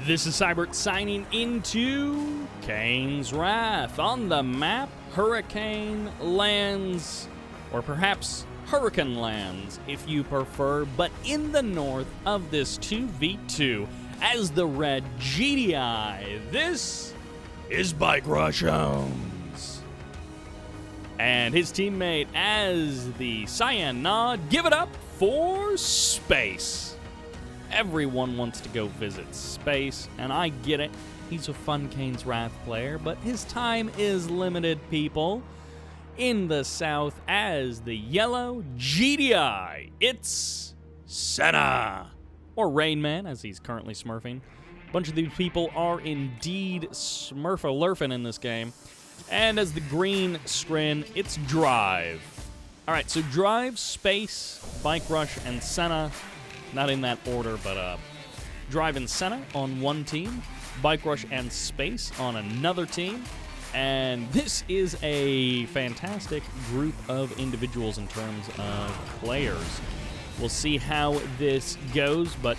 This is Sybert signing into Kane's Wrath. On the map, Hurricane Lands, or perhaps Hurricane Lands if you prefer, but in the north of this 2v2 as the red GDI, this is BikeRushOwnz. And his teammate as the cyan nod, give it up for spAce. Everyone wants to go visit spAce, and I get it. He's a fun Kane's Wrath player, but his time is limited, people. In the south as the yellow GDI, it's Senna, or Rain Man, as he's currently smurfing. A bunch of these people are indeed smurfa-lurfing in this game. And as the green screen, it's Drive. All right, so Drive, spAce, BikeRush, and Senna. Not in that order, but Drive and Senna on one team, BikeRush and spAce on another team, and this is a fantastic group of individuals in terms of players. We'll see how this goes, but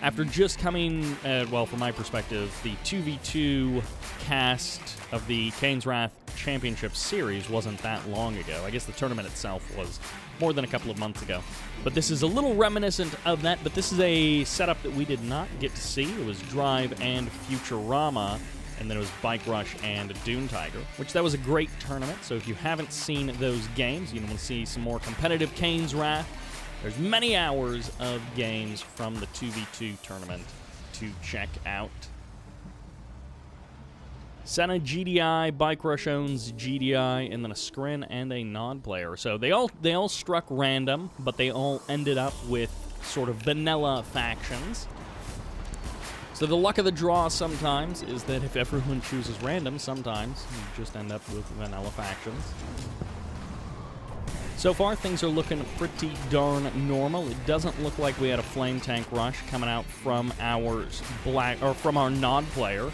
after just coming, well, from my perspective, the 2v2 cast of the Kane's Wrath Championship Series wasn't that long ago. I guess the tournament itself was more than a couple of months ago. But this is a little reminiscent of that, but this is a setup that we did not get to see. It was Drive and Futurama, and then it was BikeRush and Dune Tiger, which that was a great tournament. So if you haven't seen those games, you want to see some more competitive Kane's Wrath, there's many hours of games from the 2v2 tournament to check out. Senna GDI, BikeRushOwnz GDI, and then a Scrin and a non-player. So they all struck random, but they all ended up with sort of vanilla factions. So the luck of the draw sometimes is that if everyone chooses random, sometimes you just end up with vanilla factions. So far, things are looking pretty darn normal. It doesn't look like we had a flame tank rush coming out from our non-player.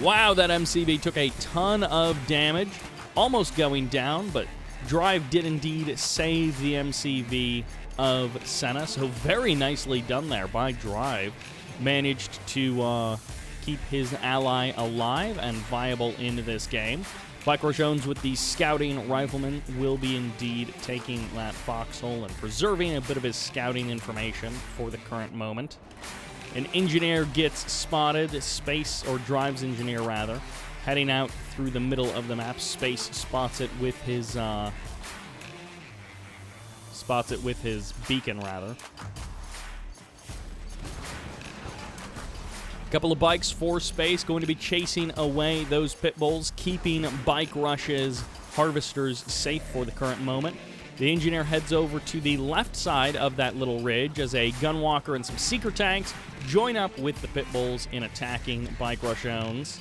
Wow, that MCV took a ton of damage, almost going down, but Drive did indeed save the MCV of Senna, so very nicely done there by Drive. Managed to keep his ally alive and viable in this game. BikeRushOwnz with the scouting rifleman will be indeed taking that foxhole and preserving a bit of his scouting information for the current moment. An engineer gets spotted, spAce, or Drive's engineer rather, heading out through the middle of the map. spAce spots it with his beacon rather. A couple of bikes for spAce going to be chasing away those pit bulls, keeping BikeRush's harvesters safe for the current moment. The engineer heads over to the left side of that little ridge as a gunwalker and some seeker tanks join up with the pit bulls in attacking BikeRushOwnz.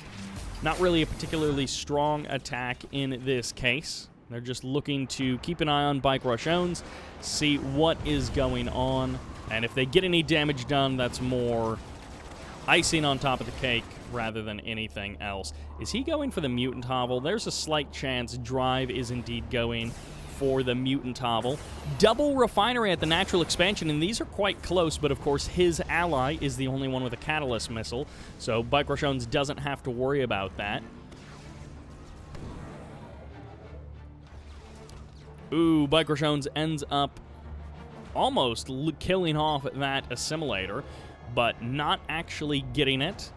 Not really a particularly strong attack in this case. They're just looking to keep an eye on BikeRushOwnz, see what is going on, and if they get any damage done, that's more icing on top of the cake rather than anything else. Is he going for the mutant hovel? There's a slight chance Drive is indeed going for the mutant hovel. Double refinery at the natural expansion, and these are quite close, but of course his ally is the only one with a catalyst missile, so BikeRushOwnz doesn't have to worry about that. Ooh, BikeRushOwnz ends up almost killing off that assimilator, but not actually getting it.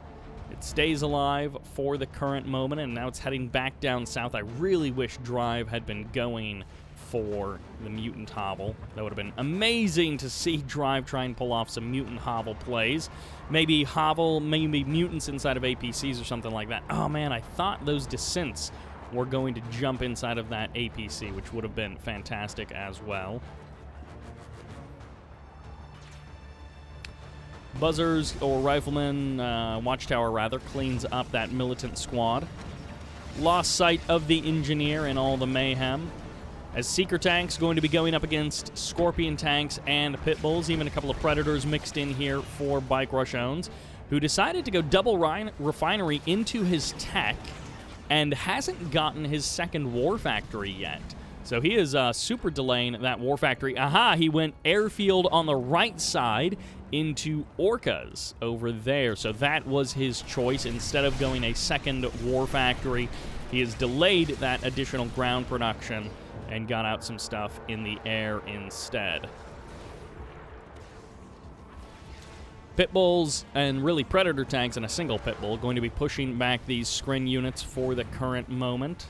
It stays alive for the current moment, and now it's heading back down south. I really wish Drive had been going for the mutant hovel. That would have been amazing to see Drive try and pull off some mutant hovel plays. Maybe hovel, maybe mutants inside of APCs or something like that. Oh man, I thought those descents were going to jump inside of that APC, which would have been fantastic as well. Buzzers, or Rifleman, Watchtower rather, cleans up that militant squad. Lost sight of the engineer in all the mayhem. As Seeker tanks going to be going up against Scorpion tanks and Pit Bulls, even a couple of Predators mixed in here for BikeRushOwnz, who decided to go double refinery into his tech and hasn't gotten his second war factory yet. So he is super delaying that war factory. Aha, he went airfield on the right side into Orcas over there. So that was his choice. Instead of going a second war factory, he has delayed that additional ground production and got out some stuff in the air instead. Pitbulls and really Predator tanks and a single Pitbull going to be pushing back these Skrin units for the current moment.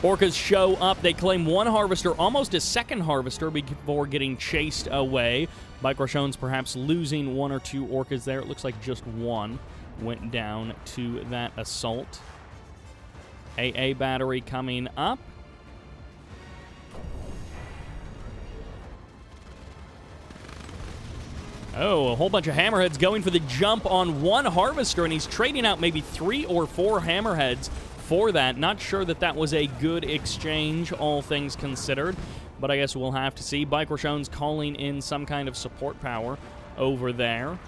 Orcas show up. They claim one Harvester, almost a second Harvester, before getting chased away. BikeRushOwnz perhaps losing one or two Orcas there. It looks like just one went down to that assault. AA battery coming up. Oh, a whole bunch of Hammerheads going for the jump on one Harvester, and he's trading out maybe 3 or 4 Hammerheads for that. Not sure that that was a good exchange, all things considered, but I guess we'll have to see. BikeRushOwnz calling in some kind of support power over there.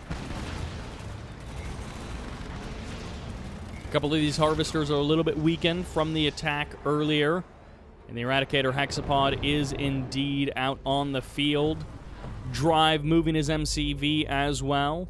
A couple of these Harvesters are a little bit weakened from the attack earlier, and the Eradicator Hexapod is indeed out on the field. Drive moving his MCV as well.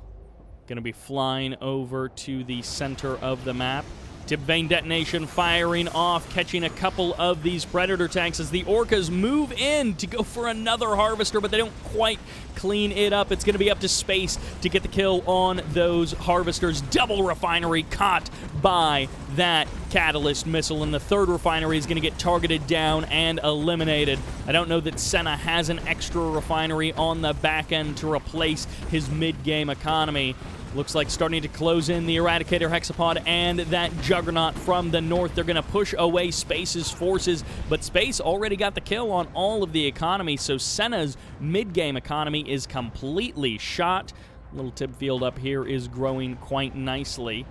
Going to be flying over to the center of the map. Tip Vane Detonation firing off, catching a couple of these Predator tanks as the Orcas move in to go for another Harvester, but they don't quite clean it up. It's going to be up to spAce to get the kill on those Harvesters. Double refinery caught by that Catalyst missile, and the third refinery is going to get targeted down and eliminated. I don't know that Senna has an extra refinery on the back end to replace his mid-game economy. Looks like starting to close in the Eradicator Hexapod and that Juggernaut from the north. They're going to push away spAce's forces, but spAce already got the kill on all of the economy, so Senna's mid-game economy is completely shot. Little tip field up here is growing quite nicely.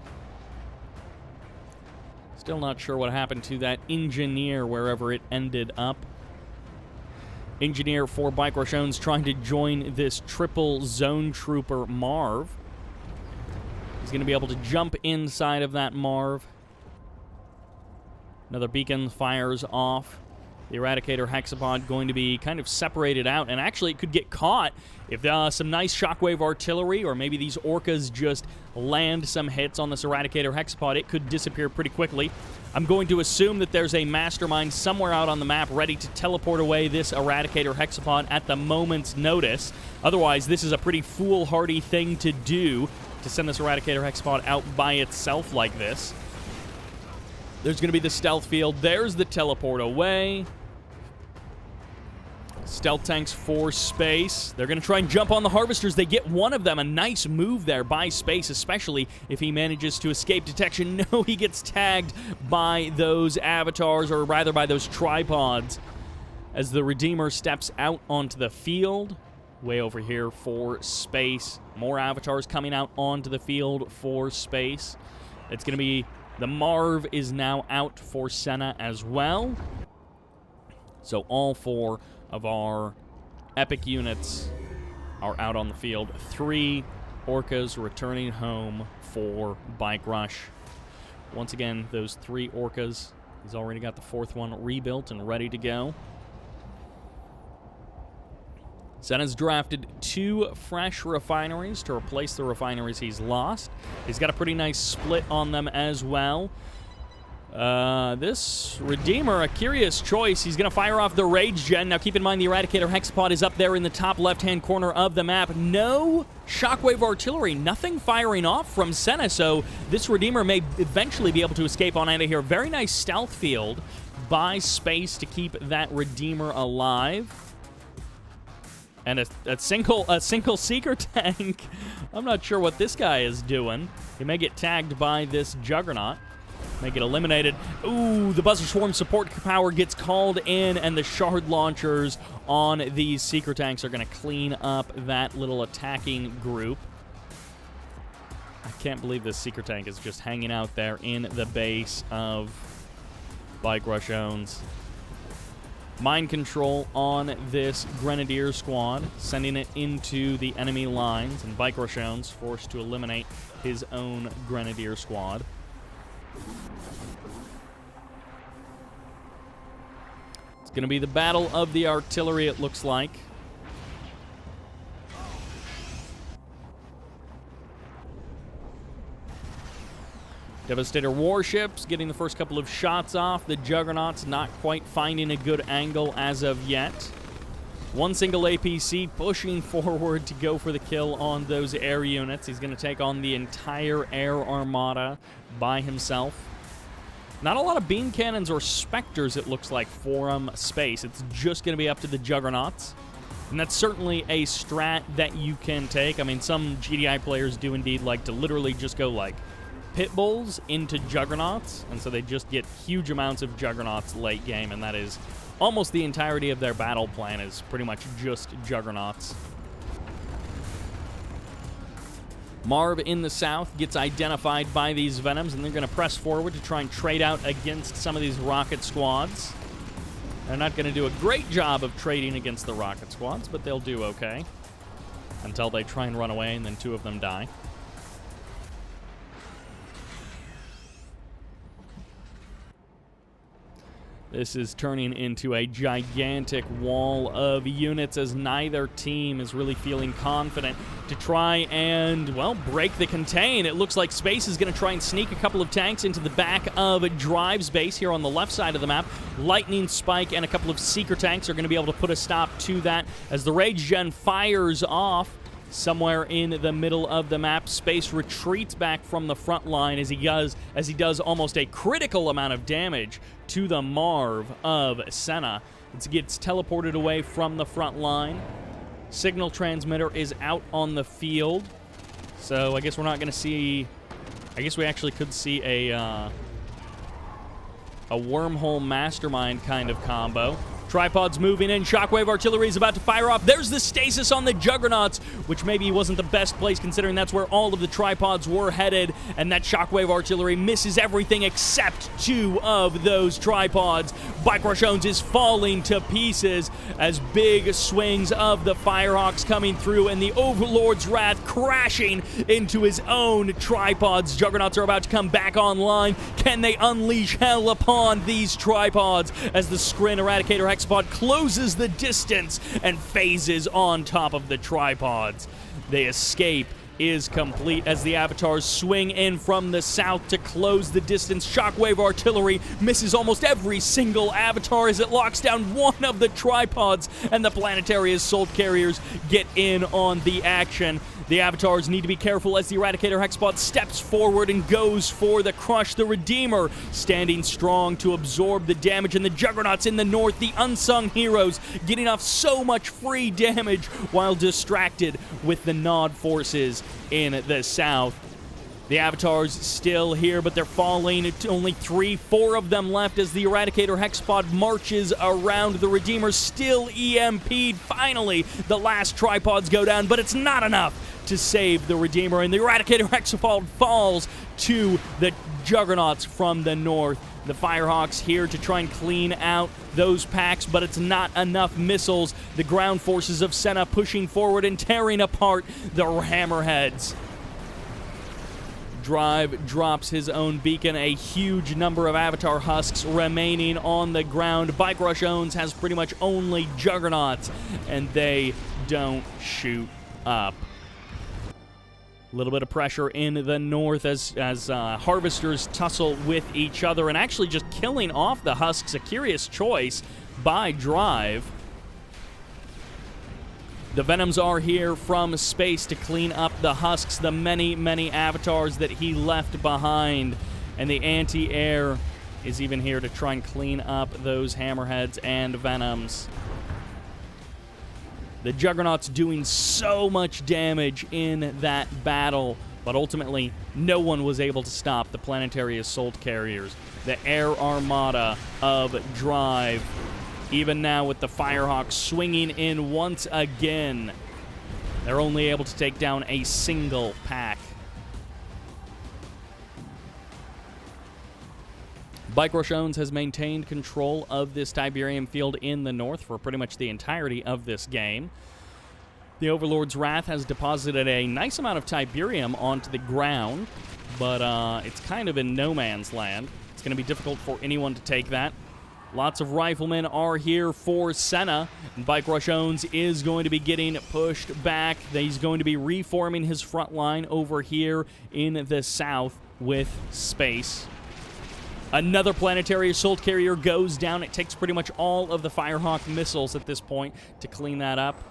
Still not sure what happened to that Engineer wherever it ended up. Engineer for BikeRushOwnz trying to join this triple Zone Trooper Marv. He's going to be able to jump inside of that Marv. Another beacon fires off. The Eradicator Hexapod going to be kind of separated out, and actually it could get caught if some nice shockwave artillery, or maybe these Orcas just land some hits on this Eradicator Hexapod. It could disappear pretty quickly. I'm going to assume that there's a mastermind somewhere out on the map ready to teleport away this Eradicator Hexapod at the moment's notice. Otherwise, this is a pretty foolhardy thing to do, to send this Eradicator Hexapod out by itself like this. There's going to be the stealth field. There's the teleport away. Stealth tanks for spAce. They're going to try and jump on the Harvesters. They get one of them. A nice move there by spAce, especially if he manages to escape detection. No, he gets tagged by those avatars, or rather by those tripods, as the Redeemer steps out onto the field. Way over here for spAce. More avatars coming out onto the field for spAce. It's going to be the Marv is now out for Senna as well. So all 4 of our epic units are out on the field. 3 Orcas returning home for Bike Rush. Once again, those 3 Orcas. He's already got the 4th one rebuilt and ready to go. Senna's drafted 2 fresh refineries to replace the refineries he's lost. He's got a pretty nice split on them as well. This Redeemer, a curious choice. He's going to fire off the Rage Gen. Now keep in mind the Eradicator Hexapod is up there in the top left-hand corner of the map. No shockwave artillery, nothing firing off from Senna, so this Redeemer may eventually be able to escape on out of here. Very nice stealth field by spAce to keep that Redeemer alive. And a single Seeker tank. I'm not sure what this guy is doing. He may get tagged by this Juggernaut. May get eliminated. Ooh, the Buzzer Swarm support power gets called in, and the Shard Launchers on these Seeker tanks are going to clean up that little attacking group. I can't believe this Seeker tank is just hanging out there in the base of BikeRushOwnz. Mind control on this Grenadier squad, sending it into the enemy lines, and BikeRushOwnz forced to eliminate his own Grenadier squad. Going to be the battle of the artillery, it looks like. Devastator warships getting the first couple of shots off. The Juggernauts not quite finding a good angle as of yet. One single APC pushing forward to go for the kill on those air units. He's going to take on the entire air armada by himself. Not a lot of beam cannons or specters, it looks like, for spAce. It's just going to be up to the Juggernauts. And that's certainly a strat that you can take. I mean, some GDI players do indeed like to literally just go like pit bulls into Juggernauts, and so they just get huge amounts of Juggernauts late game, and that is almost the entirety of their battle plan is pretty much just Juggernauts. Marv in the south gets identified by these Venoms, and they're going to press forward to try and trade out against some of these rocket squads. They're not going to do a great job of trading against the rocket squads, but they'll do okay until they try and run away, and then two of them die. This is turning into a gigantic wall of units as neither team is really feeling confident to try and, well, break the contain. It looks like spAce is going to try and sneak a couple of tanks into the back of Drive's base here on the left side of the map. Lightning Spike and a couple of Seeker tanks are going to be able to put a stop to that as the Rage Gen fires off. Somewhere in the middle of the map, spAce retreats back from the front line as he does almost a critical amount of damage to the Marv of Senna. It gets teleported away from the front line. Signal transmitter is out on the field, so I guess we're not going to see. I guess we actually could see a wormhole mastermind kind of combo. Tripods moving in. Shockwave artillery is about to fire off. There's the stasis on the Juggernauts, which maybe wasn't the best place considering that's where all of the tripods were headed, and that shockwave artillery misses everything except two of those tripods. BikeRushOwnz is falling to pieces as big swings of the Firehawks coming through and the Overlord's Wrath crashing into his own tripods. Juggernauts are about to come back online. Can they unleash hell upon these tripods as the Skrin Eradicator Hexapod closes the distance and phases on top of the tripods? The escape is complete as the avatars swing in from the south to close the distance. Shockwave artillery misses almost every single avatar as it locks down one of the tripods, and the planetary assault carriers get in on the action. The avatars need to be careful as the Eradicator Hexapod steps forward and goes for the crush. The Redeemer standing strong to absorb the damage, and the Juggernauts in the north, the unsung heroes, getting off so much free damage while distracted with the Nod forces in the south. The avatars still here, but they're falling. It's only 4 of them left as the Eradicator Hexapod marches around. The Redeemer still EMP'd. Finally, the last tripods go down, but it's not enough to save the Redeemer, and the Eradicator Hexapod falls to the Juggernauts from the north. The Firehawks here to try and clean out those packs, but it's not enough missiles. The ground forces of Senna pushing forward and tearing apart the Hammerheads. Drive drops his own beacon, a huge number of Avatar husks remaining on the ground. BikeRushOwnz has pretty much only Juggernauts, and they don't shoot up. A little bit of pressure in the north as harvesters tussle with each other and actually just killing off the husks. A curious choice by Drive. The Venoms are here from spAce to clean up the husks, the many, many avatars that he left behind. And the anti-air is even here to try and clean up those Hammerheads and Venoms. The Juggernauts doing so much damage in that battle, but ultimately no one was able to stop the planetary assault carriers. The air armada of Drive. Even now with the Firehawks swinging in once again, they're only able to take down a single pack. BikeRushOwnz has maintained control of this Tiberium field in the north for pretty much the entirety of this game. The Overlord's Wrath has deposited a nice amount of Tiberium onto the ground, but it's kind of in no man's land. It's going to be difficult for anyone to take that. Lots of riflemen are here for Senna, and BikeRushOwnz is going to be getting pushed back. He's going to be reforming his front line over here in the south with spAce. Another planetary assault carrier goes down. It takes pretty much all of the Firehawk missiles at this point to clean that up.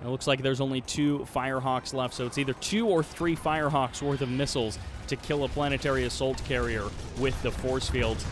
It looks like there's only 2 Firehawks left, so it's either 2 or 3 Firehawks worth of missiles to kill a planetary assault carrier with the force fields.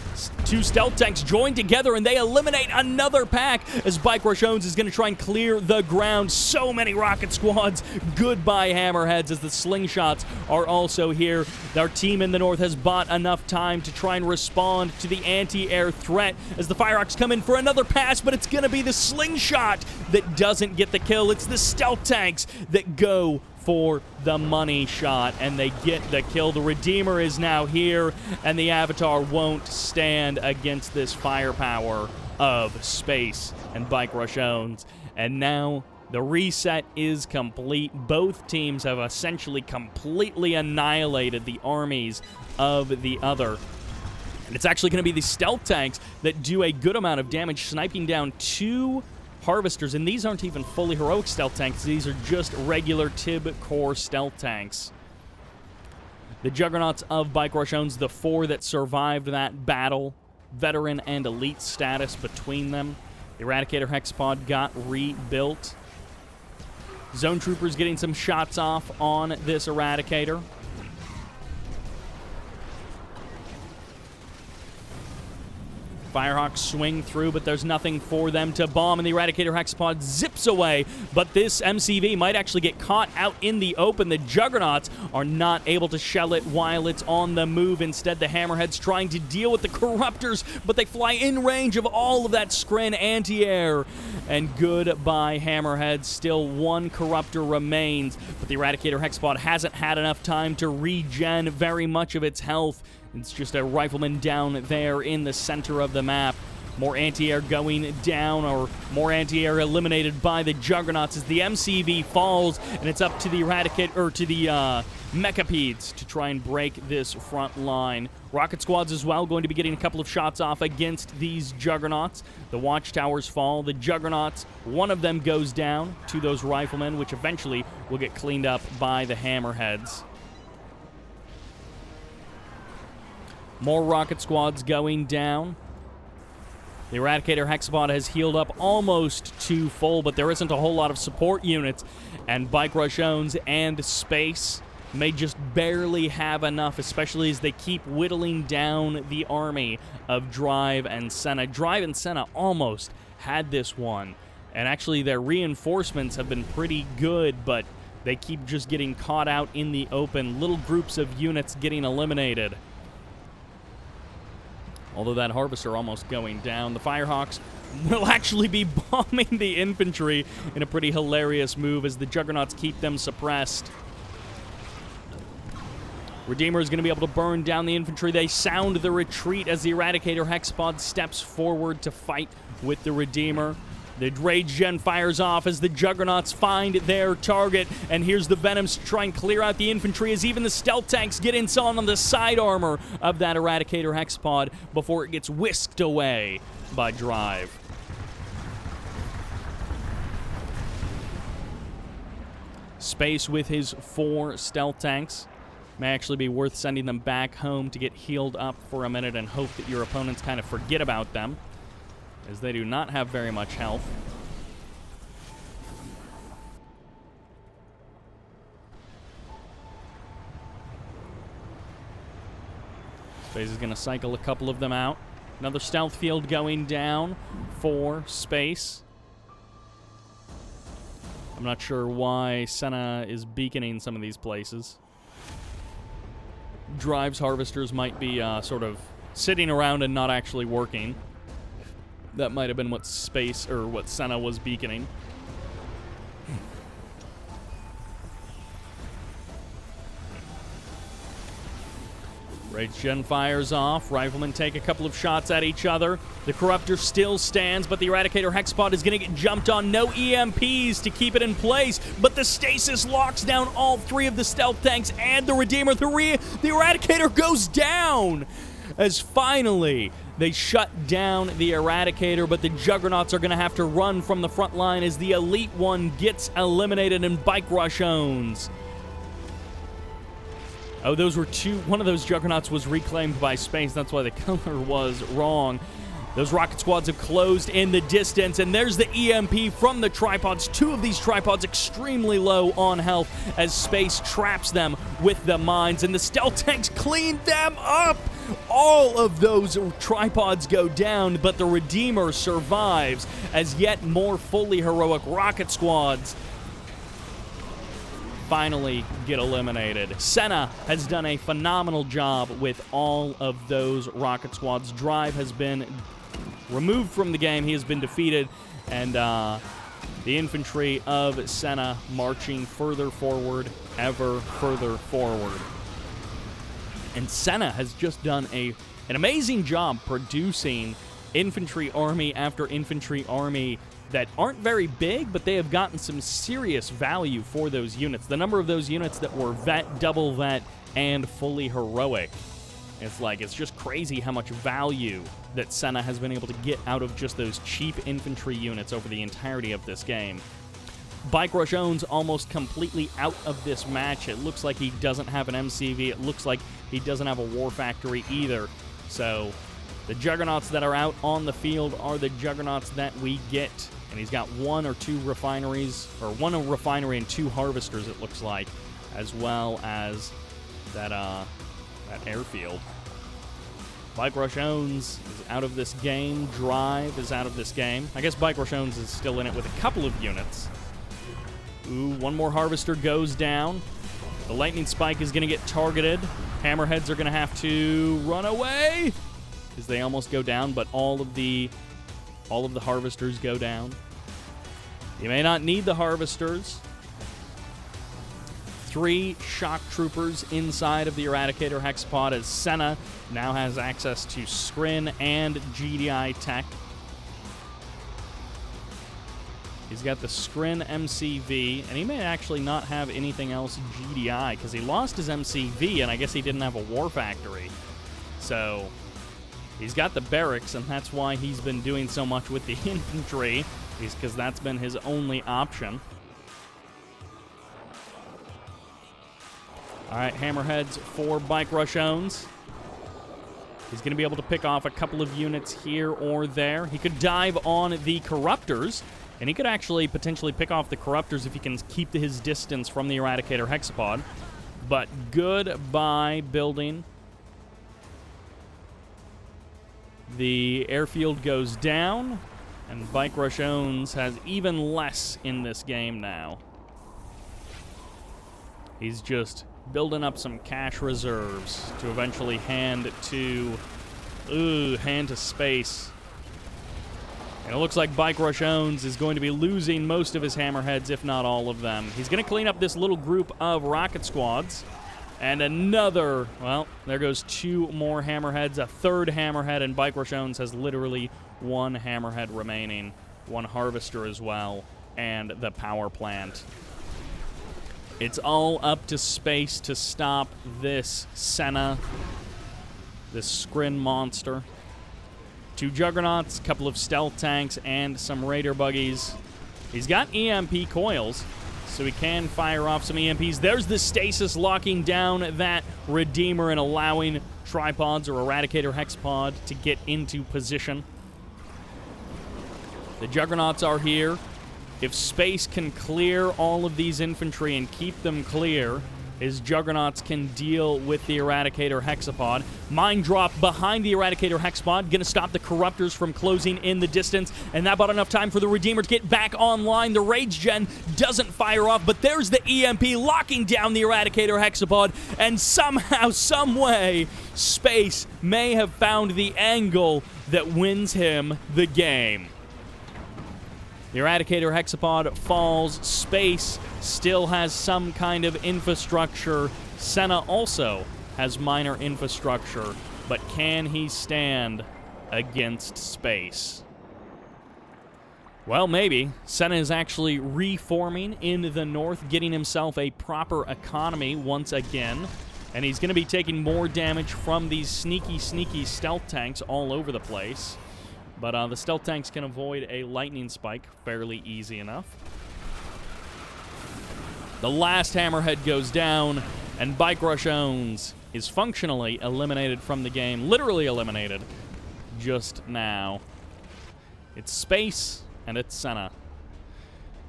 2 stealth tanks join together and they eliminate another pack as BikeRushOwnz is going to try and clear the ground. So many rocket squads. Goodbye hammerheads as the slingshots are also here. Our team in the north has bought enough time to try and respond to the anti-air threat as the Firehawks come in for another pass, but it's going to be the slingshot that doesn't get the kill. It's the stealth tanks that go for the money shot, and they get the kill. The Redeemer is now here, and the Avatar won't stand against this firepower of spAce and BikeRushOwnz. And now the reset is complete. Both teams have essentially completely annihilated the armies of the other. And it's actually going to be the stealth tanks that do a good amount of damage, sniping down 2 harvesters, and these aren't even fully heroic stealth tanks. These are just regular Tib core stealth tanks. The juggernauts of BikeRushOwnz, the 4 that survived that battle, veteran and elite status between them. The Eradicator Hexapod got rebuilt. Zone Troopers getting some shots off on this Eradicator. Firehawks swing through, but there's nothing for them to bomb, and the Eradicator Hexapod zips away, but this MCV might actually get caught out in the open. The Juggernauts are not able to shell it while it's on the move. Instead, the Hammerhead's trying to deal with the Corruptors, but they fly in range of all of that Skrin anti-air. And goodbye, Hammerhead. Still 1 Corruptor remains, but the Eradicator Hexapod hasn't had enough time to regen very much of its health. It's just a rifleman down there in the center of the map. More anti-air going down, or more anti-air eliminated by the Juggernauts as the MCV falls, and it's up to the Mechapeds to try and break this front line. Rocket squads as well going to be getting a couple of shots off against these Juggernauts. The watchtowers fall. The Juggernauts, one of them goes down to those riflemen, which eventually will get cleaned up by the Hammerheads. More rocket squads going down. The Eradicator Hexapod has healed up almost to full, but there isn't a whole lot of support units, and BikeRushOwnz and spAce may just barely have enough, especially as they keep whittling down the army of Drive and Senna. Drive and Senna almost had this one, and actually their reinforcements have been pretty good, but they keep just getting caught out in the open. Little groups of units getting eliminated. Although that Harvester almost going down. The Firehawks will actually be bombing the infantry in a pretty hilarious move as the Juggernauts keep them suppressed. Redeemer is going to be able to burn down the infantry. They sound the retreat as the Eradicator Hexapod steps forward to fight with the Redeemer. The Rage Gen fires off as the Juggernauts find their target, and here's the Venoms to try and clear out the infantry as even the stealth tanks get in on the side armor of that Eradicator Hexapod before it gets whisked away by Drive. spAce with his 4 stealth tanks. May actually be worth sending them back home to get healed up for a minute and hope that your opponents kind of forget about them, as they do not have very much health. spAce is going to cycle a couple of them out. Another stealth field going down for spAce. I'm not sure why Senna is beaconing some of these places. Drive's harvesters might be sort of sitting around and not actually working. That might have been what spAce, or what Senna was beaconing. Rage Gen fires off. Riflemen take a couple of shots at each other. The Corruptor still stands, but the Eradicator Hexapod is going to get jumped on. No EMPs to keep it in place, but the stasis locks down all 3 of the stealth tanks and the Redeemer. The Eradicator goes down! as finally they shut down the Eradicator, but the Juggernauts are going to have to run from the front line as the Elite One gets eliminated and BikeRushOwnz. Oh, those were two. One of those Juggernauts was reclaimed by spAce. That's why the color was wrong. Those rocket squads have closed in the distance, and there's the EMP from the tripods. Two of these tripods extremely low on health as spAce traps them with the mines, and the stealth tanks clean them up. All of those tripods go down, but the Redeemer survives as yet more fully heroic rocket squads finally get eliminated. Senna has done a phenomenal job with all of those rocket squads. Drive has been removed from the game. He has been defeated, and the infantry of Senna marching further forward, ever further forward. And Senna has just done an amazing job producing infantry army after infantry army that aren't very big, but they have gotten some serious value for those units. The number of those units that were vet, double vet, and fully heroic. It's just crazy how much value that Senna has been able to get out of just those cheap infantry units over the entirety of this game. BikeRushOwnz almost completely out of this match. It looks like he doesn't have an MCV. It looks like he doesn't have a War Factory either. So the Juggernauts that are out on the field are the Juggernauts that we get. And he's got one or two refineries, or one refinery and two harvesters, it looks like, as well as that airfield. BikeRushOwnz is out of this game. Drive is out of this game. I guess BikeRushOwnz is still in it with a couple of units. Ooh, one more harvester goes down. The lightning spike is going to get targeted. Hammerheads are going to have to run away as they almost go down, but all of the harvesters go down. You may not need the harvesters. 3 shock troopers inside of the Eradicator hexapod as Senna now has access to Scrin and GDI tech. He's got the Scrin MCV, and he may actually not have anything else GDI because he lost his MCV, and I guess he didn't have a War Factory. So he's got the barracks, and that's why he's been doing so much with the infantry, is because that's been his only option. All right, hammerheads for BikeRushOwnz. He's going to be able to pick off a couple of units here or there. He could dive on the Corruptors, and he could actually potentially pick off the Corruptors if he can keep his distance from the Eradicator hexapod. But goodbye building. The airfield goes down, and BikeRushOwnz has even less in this game now. He's just building up some cash reserves to eventually hand to spAce. And it looks like BikeRushOwnz is going to be losing most of his hammerheads, if not all of them. He's going to clean up this little group of rocket squads. And another, well, there goes 2 more hammerheads, a third hammerhead, and BikeRushOwnz has literally 1 hammerhead remaining, 1 harvester as well, and the power plant. It's all up to spAce to stop this Senna, this Scrin monster. 2 Juggernauts, a couple of stealth tanks, and some Raider buggies. He's got EMP coils, so he can fire off some EMPs. There's the stasis locking down that Redeemer and allowing tripods or Eradicator hexapod to get into position. The Juggernauts are here. If spAce can clear all of these infantry and keep them clear, his Juggernauts can deal with the Eradicator hexapod. Mine drop behind the Eradicator hexapod, going to stop the Corruptors from closing in the distance, and that bought enough time for the Redeemer to get back online. The Rage Gen doesn't fire off, but there's the EMP locking down the Eradicator hexapod, and somehow, someway, spAce may have found the angle that wins him the game. The Eradicator hexapod falls. spAce still has some kind of infrastructure. Senna also has minor infrastructure, but can he stand against spAce? Well, maybe. Senna is actually reforming in the north, getting himself a proper economy once again. And he's going to be taking more damage from these sneaky stealth tanks all over the place. But the stealth tanks can avoid a lightning spike fairly easy enough. The last hammerhead goes down, and BikeRushOwnz is functionally eliminated from the game. Literally eliminated just now. It's spAce and it's Senna.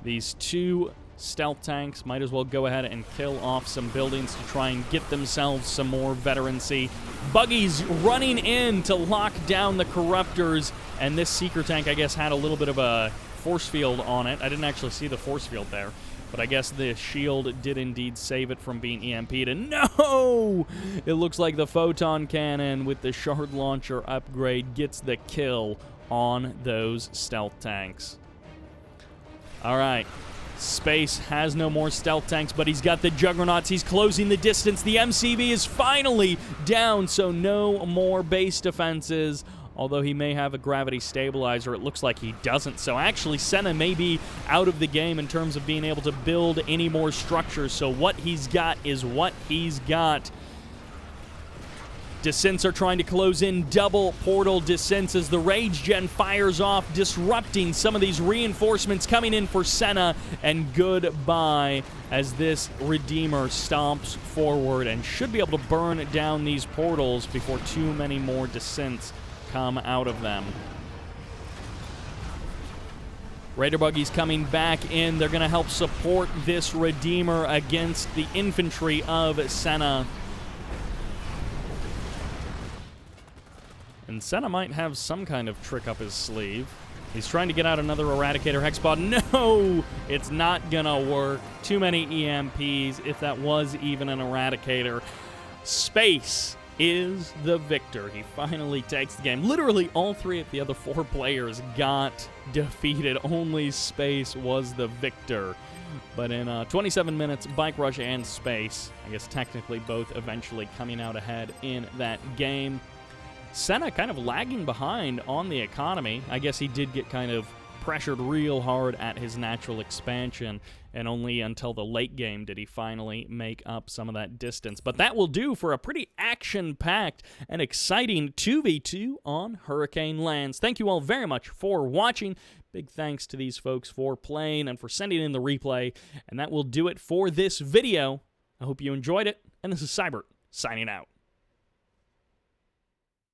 These two stealth tanks might as well go ahead and kill off some buildings to try and get themselves some more veterancy. Buggies running in to lock down the corruptors, and this seeker tank, I guess, had a little bit of a force field on it. I didn't actually see the force field there, but I guess the shield did indeed save it from being EMP'd. And no! It looks like the photon cannon with the shard launcher upgrade gets the kill on those stealth tanks. All right. spAce has no more stealth tanks, but he's got the juggernauts. He's closing the distance. The MCV is finally down, so no more base defenses. Although he may have a gravity stabilizer, it looks like he doesn't. So actually, Senna may be out of the game in terms of being able to build any more structures. So what he's got is what he's got. Descents are trying to close in double portal descents as the Rage Gen fires off, disrupting some of these reinforcements coming in for Senna. And goodbye as this Redeemer stomps forward and should be able to burn down these portals before too many more descents come out of them. Raider buggies coming back in. They're going to help support this Redeemer against the infantry of Senna. And Senna might have some kind of trick up his sleeve. He's trying to get out another Eradicator Hexpod. No! It's not gonna work. Too many EMPs, if that was even an Eradicator. spAce is the victor. He finally takes the game. Literally, all three of the other four players got defeated. Only spAce was the victor. But in 27 minutes, BikeRush and spAce, I guess technically both eventually coming out ahead in that game. Senna kind of lagging behind on the economy. I guess he did get kind of pressured real hard at his natural expansion, and only until the late game did he finally make up some of that distance. But that will do for a pretty action-packed and exciting 2v2 on Hurricane Lands. Thank you all very much for watching. Big thanks to these folks for playing and for sending in the replay. And that will do it for this video. I hope you enjoyed it, and this is Sybert signing out.